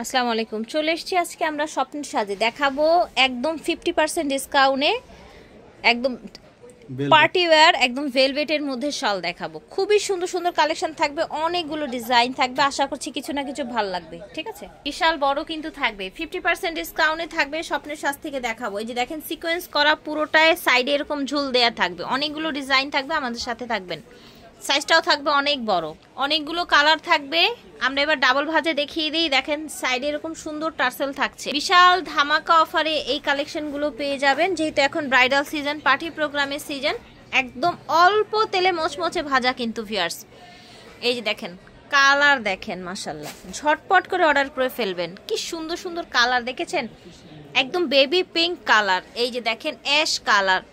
আসসালামু আলাইকুম। চলে এসেছি আজকে আমরা স্বপ্নের সাজে দেখাবো একদম 50% ডিসকাউন্টে একদম পার্টি ওয়্যার একদম ভেলভেটের মধ্যে শাল দেখাবো। খুবই সুন্দর সুন্দর কালেকশন থাকবে, অনেকগুলো ডিজাইন থাকবে, আশা করছি কিছু না কিছু ভালো লাগবে। ঠিক আছে, বিশাল বড় কিন্তু থাকবে, 50% ডিসকাউন্টে থাকবে। স্বপ্নের সাজ থেকে দেখাবো। এই যে দেখেন সিকোয়েন্স করা, পুরোটায় সাইডে এরকম ঝুল দেয়া থাকবে, অনেকগুলো ডিজাইন থাকবে, আমাদের সাথে থাকবেন। সাইজটাও থাকবে অনেক বড়, অনেকগুলো কালার থাকবে। আমরা এবার ডাবল ভাজে দেখিয়ে দিই। দেখেন সাইডে এরকম সুন্দর টার্সেল থাকছে। বিশাল ধামাকা অফারে এই কালেকশনগুলো পেয়ে যাবেন, যেহেতু এখন ব্রাইডাল সিজন, পার্টি প্রোগ্রামের সিজন। একদম অল্প তেলে মচমচে ভাজা কিন্তু ভিউয়ার্স। এই যে দেখেন কালার, দেখেন মাশাআল্লাহ, ঝটপট করে অর্ডার করে ফেলবেন। কি সুন্দর সুন্দর কালার দেখেছেন, একদম বেবি পিঙ্ক কালার। এই যে দেখেন অ্যাশ কালার,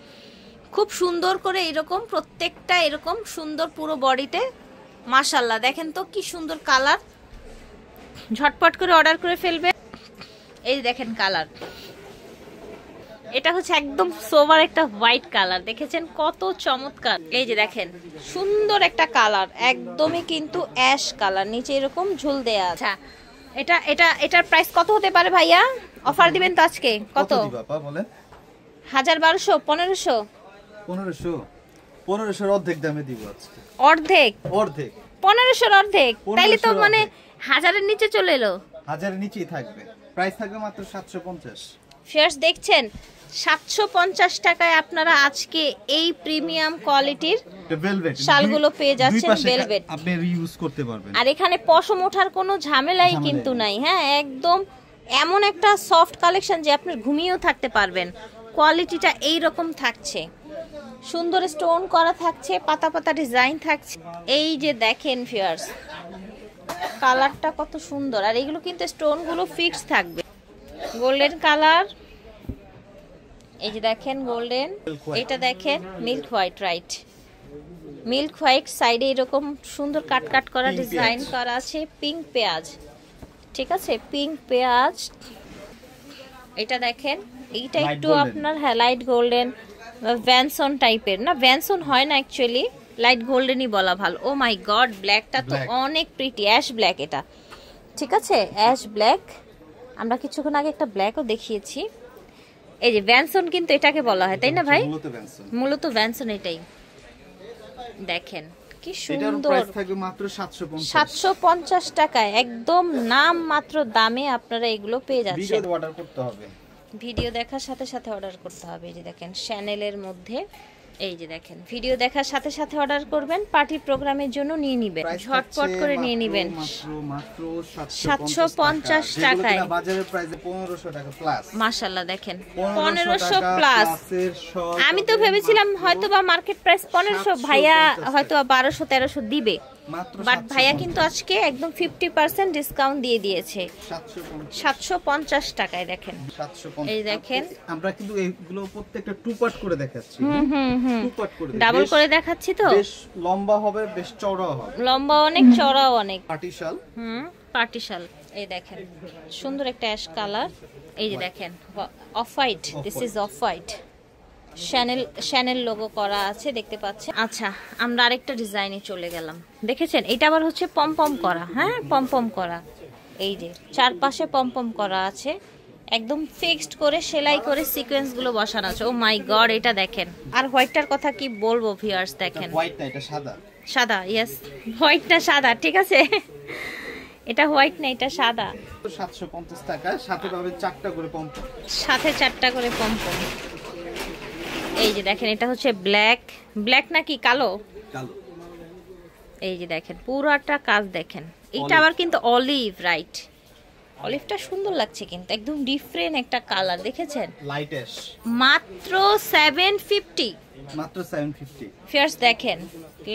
খুব সুন্দর করে এরকম প্রত্যেকটা এরকম সুন্দর পুরো বডিতে মাশাআল্লাহ। দেখেন তো কি সুন্দর কালার, ঝটপট করে অর্ডার করে ফেলবে। এই দেখেন কালার, এটা হচ্ছে একদম সোভার একটা হোয়াইট কালার, দেখেছেন কত চমৎকার। এই যে দেখেন সুন্দর একটা কালার, একদমই কিন্তু অ্যাশ কালার, নিচে এরকম ঝুল দেয়া আছে। এটা এটা এটার প্রাইস কত হতে পারে ভাইয়া? অফার দিবেন তো আজকে? কত দিবা বলেন? 1200, 1500, 1500 অর্ধেক দামে দিব আজকে। অর্ধেক? অর্ধেক 1500 অর্ধেক, তাইলে তো মানে 1000 এর নিচে চলে এলো। 1000 এর নিচেই থাকবে, প্রাইস থাকবে মাত্র 750। ফিয়ার্স দেখছেন 750 টাকায় আপনারা আজকে এই প্রিমিয়াম কোয়ালিটির ভেলভেট শালগুলো পেয়ে যাচ্ছেন। ভেলভেট আপনি রিইউজ করতে পারবেন, আর এখানে পশম ওঠার কোনো ঝামেলাই কিন্তু নাই। হ্যাঁ, একদম এমন একটা সফট কালেকশন যে আপনি ঘুমিয়েও থাকতে পারবেন। কোয়ালিটিটা এই রকম থাকছে, সুন্দর স্টোন করা থাকছে, পাতা পাতা ডিজাইন থাকছে। এই যে দেখেন ভিউয়ার্স কালারটা কত সুন্দর, আর এগুলো কিন্তু স্টোনগুলো ফিক্স থাকবে। গোল্ডেন কালার, এই যে দেখেন গোল্ডেন, এটা দেখেন milk white, right milk white. সাইডে এরকম সুন্দর কাট কাট করা ডিজাইন করা আছে, পিঙ্ক পেঁয়াজ। ঠিক আছে, পিঙ্ক পেঁয়াজ। এটা দেখেন, এইটা একটু আপনার হ্যাঁ লাইট গোল্ডেন, ভ্যানসন টাইপের, না ভ্যানসন হয় না অ্যাকচুয়ালি, লাইট গোল্ডেনই বলা ভালো। ও মাই গড, ব্ল্যাকটা তো অনেক প্রিটি, অ্যাশ ব্ল্যাক এটা। ঠিক আছে, অ্যাশ ব্ল্যাক। আমরা কিছুক্ষণ আগে একটা ব্ল্যাকও দেখিয়েছি। এই যে ভ্যানসন কিন্তু এটাকে বলা হয়, তাই না ভাই? মূলত ভ্যানসন এটাই। দেখেন কি সুন্দর, প্রাইস থাকবে মাত্র 750 টাকায়, একদম নাম মাত্র দামে আপনারা এগুলো পেয়ে যাচ্ছেন। ভিডিও অর্ডার করতে হবে, ভিডিও দেখার সাথে সাথে অর্ডার করতে হবে। এই যে দেখেন শ্যানেলের মধ্যে, এই যে দেখেন ভিডিও দেখার সাথে সাথে অর্ডার করবেন, পার্টি প্রোগ্রামের জন্য নিয়ে নেবেন, ঝটপট করে নিয়ে নেবেন। মাত্র 750 টাকায়, বাজারের প্রাইসে 1500 টাকা প্লাস। মাশাআল্লাহ দেখেন 1500 প্লাস। আমি তো ভেবেছিলাম হয়তোবা মার্কেট প্রাইস 1500, ভাইয়া হয়তোবা 1200-1300 দিবে, বাট ভাইয়া কিন্তু আজকে একদম 50% ডিসকাউন্ট দিয়ে দিয়েছে 750 টাকায়। দেখেন এই দেখেন, আমরা কিন্তু এইগুলো প্রত্যেকটা টু পার্ট করে দেখাচ্ছি। টু পার্ট করে ডাবল করে দেখাচ্ছি, তো বেশ লম্বা হবে, বেশ চওড়াও হবে, লম্বা অনেক, চওড়াও অনেক। পার্টি শাল, পার্টি শাল। এই দেখেন সুন্দর একটা অ্যাশ কালার। এই যে দেখেন off white, this is off white, channel logo করা আছে, দেখতে পাচ্ছেন। আচ্ছা, আমরা আরেকটা ডিজাইনে চলে গেলাম। দেখেছেন এটা আবার হচ্ছে পমপম করা, হ্যাঁ পমপম করা। এই যে চারপাশে পমপম করা আছে, একদম ফিক্সড করে সেলাই করে সিকোয়েন্স গুলো বসানো আছে। ও মাই গড, এটা দেখেন। আর হোয়াইটটার কথা কি বলবো ভিউয়ার্স, দেখেন হোয়াইট না, এটা সাদা। সাদা, ইয়েস, হোয়াইট না সাদা, ঠিক আছে এটা হোয়াইট না, এটা সাদা। 750 টাকা, সাথে পাবে 4টা করে পমপম, সাথে 4টা করে পমপম। এই যে দেখেন এটা হচ্ছে ব্ল্যাক, ব্ল্যাক নাকি কালো? কালো। এই যে দেখেন পুরোটা কাজ দেখেন। এটা আবার কিন্তু অলিভ, রাইট, অলিভটা সুন্দর লাগছে কিন্তু, একদম ডিফারেন্ট একটা কালার, দেখেছেন? Light ash. মাত্র 750, মাত্র 750। ফিয়ার্স দেখেন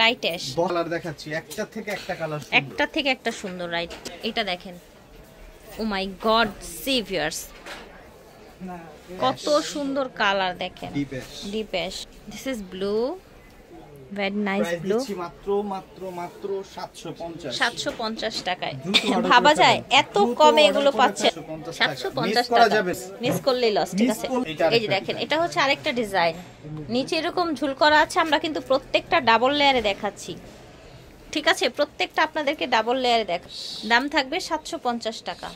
লাইট অ্যাশ কালার দেখাচ্ছি, একটা থেকে একটা কালার, একটা থেকে একটা সুন্দর, রাইট। এটা দেখেন, ও মাই গড, সি ফিয়ার্স কত সুন্দর কালার, দেখেন deep ash. This is blue, very nice blue. মাত্র মাত্র মাত্র 750 টাকায়। ভাবা যায় এত কমে এগুলো পাচ্ছে? 750 টাকা মিস করলেই লস। ঠিক আছে, এই যে দেখেন এটা হচ্ছে আরেকটা ডিজাইন, নিচে এরকম ঝুল করা আছে। আমরা কিন্তু প্রত্যেকটা ডাবল লেয়ারে দেখাচ্ছি, ঠিক আছে? প্রত্যেকটা আপনাদেরকে ডাবল লেয়ারে দেখ। দাম থাকবে 750 টাকা।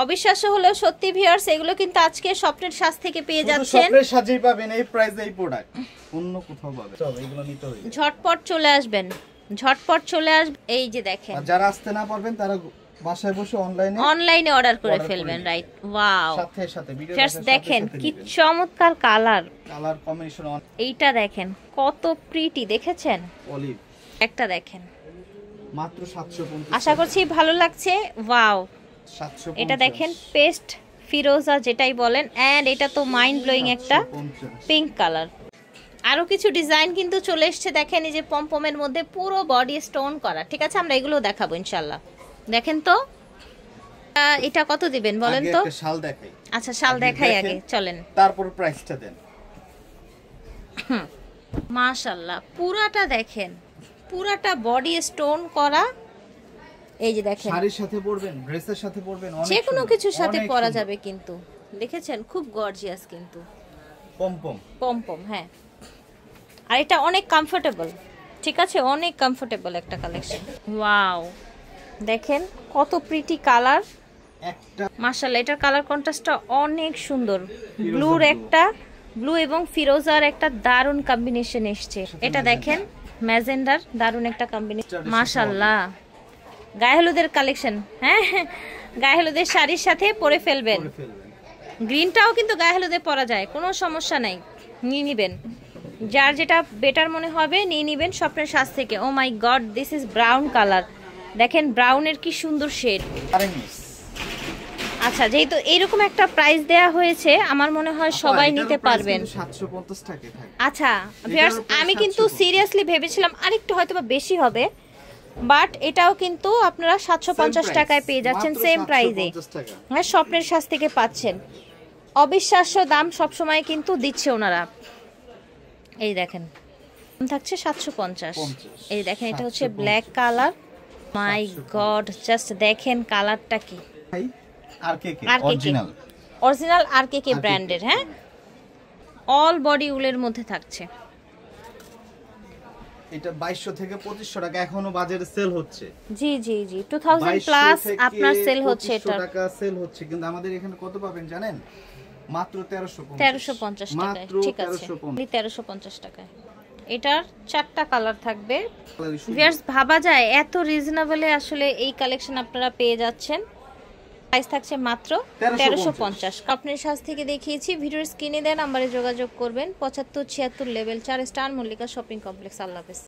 অবিশ্বাস্য হলেও সত্যি ভিউয়ার্স, এগুলো কিন্তু আজকে স্বপ্নের সাজ থেকে পেয়ে যাচ্ছেন। স্বপ্নের সাজেই পাবেন এই প্রাইসে এই প্রোডাক্ট, অন্য কোথাও পাবেন। চলো এগুলো নিতে হবে, ঝটপট চলে আসবেন, ঝটপট চলে আসবেন। এই যে দেখেন, আর যারা আসতে না পারবেন তারা বাসায় বসে অনলাইনে অর্ডার করে ফেলবেন। রাইট, ওয়াও, সাথে ভিডিও দেখেন কি চমৎকার কালার কম্বিনেশন। এইটা দেখেন কত প্রিটি, দেখেছেন? অলিভ একটা দেখেন, মাত্র 750। আশা করছি ভালো লাগছে। ওয়াও, 750। এটা দেখেন পেস্ট ফিরোজা যেটাই বলেন, এন্ড এটা তো মাইন্ড ব্লোয়িং একটা 750 পিঙ্ক কালার। আরো কিছু ডিজাইন কিন্তু চলে এসেছে, দেখেন এই যে পমপমের মধ্যে পুরো বডি স্টোন করা। ঠিক আছে, আমরা এগুলো দেখাবো ইনশাআল্লাহ। দেখেন তো এটা কত দিবেন বলেন তো? একটা শাল দেখাই। আচ্ছা, শাল দেখাই আগে, চলেন। তারপর প্রাইসটা দেন। মাশাআল্লাহ, পুরাটা দেখেন, পুরাটা বডি স্টোন করা। এই যে দেখেন, শাড়ির সাথে পরবেন, ড্রেসের সাথে পরবেন, অনেক যে কোনো সুন্দর, কিছুর সাথে অনেক পরা সুন্দর। যাবে কিন্তু। দেখেছেন, খুব গর্জিয়াস কিন্তু পমপম পমপম। হ্যাঁ, আর এটা অনেক কমফোর্টেবল। ঠিক আছে, অনেক কমফোর্টেবল একটা কালেকশন। ওয়াও, দেখেন কত প্রিটি কালার। একটা মাশাআল্লাহ, এটার কালার কন্ট্রাস্টটা অনেক সুন্দর। ব্লুর একটা, ব্লু এবং ফিরোজার একটা দারুণ কম্বিনেশন এসছে। এটা দেখেন ম্যাজেন্ডার, দারুণ একটা কম্বিনেশন। মাশাআল্লাহ, গায়ে হলুদের কালেকশন। হ্যাঁ, গায়ে হলুদের শাড়ির সাথে পরে ফেলবেন। করে ফেলবেন। গ্রিনটাও কিন্তু গায়ে হলুদে পরা যায়, কোনো সমস্যা নাই, নিয়ে নিবেন। যার যেটা বেটার মনে হবে নিয়ে নিবেন স্বপ্নের সাজ থেকে। Oh my god, this is brown colour. দেখেন ব্রাউনের কি সুন্দর শেড। আচ্ছা, যেহেতু এইরকম একটা প্রাইস দেয়া হয়েছে, আমার মনে হয় সবাই নিতে পারবেন। 750 টাকা থাকে। আচ্ছা ভিউয়ার্স, আমি কিন্তু সিরিয়াসলি ভেবেছিলাম আরেকটু হয়তোবা বেশি হবে, বাট এটাও কিন্তু আপনারা 750 টাকায় পেয়ে যাচ্ছেন, সেম প্রাইসে। হ্যাঁ, স্বপ্নের সাজ থেকে পাচ্ছেন। অবিশ্বাস্য দাম সবসময় কিন্তু দিচ্ছে ওনারা। এই দেখেন, থাকছে 750। এই দেখেন, এটা হচ্ছে ব্ল্যাক কালার। মাই গড, জাস্ট দেখেন কালারটা কি। অরিজিনাল আরকেকে ব্র্যান্ডের। হ্যাঁ, অল বডি উলের মধ্যে থাকছে। এটা 2200 থেকে 2500 টাকা এখনো বাজারে সেল হচ্ছে। জি জি জি, 2000 প্লাস আপনার সেল হচ্ছে। এটা 2500 টাকা সেল হচ্ছে, কিন্তু আমাদের এখানে কত পাবেন জানেন? মাত্র 1350 টাকায়। ঠিক আছে, 1350 টাকায়। এটার 4টা কালার থাকবে। ভিউয়ার্স, ভাবা যায় এত রিজনেবলে আসলে এই কালেকশন আপনারা পেয়ে যাচ্ছেন। প্রাইস থাকছে মাত্র 1350। স্বপ্নের সাজ থেকে দেখিয়েছি। ভিডিওর স্ক্রিনে দেন নাম্বারে যোগাযোগ করবেন। 7576 level 4 star Mallika shopping complex. আল্লাহ হাফেজ।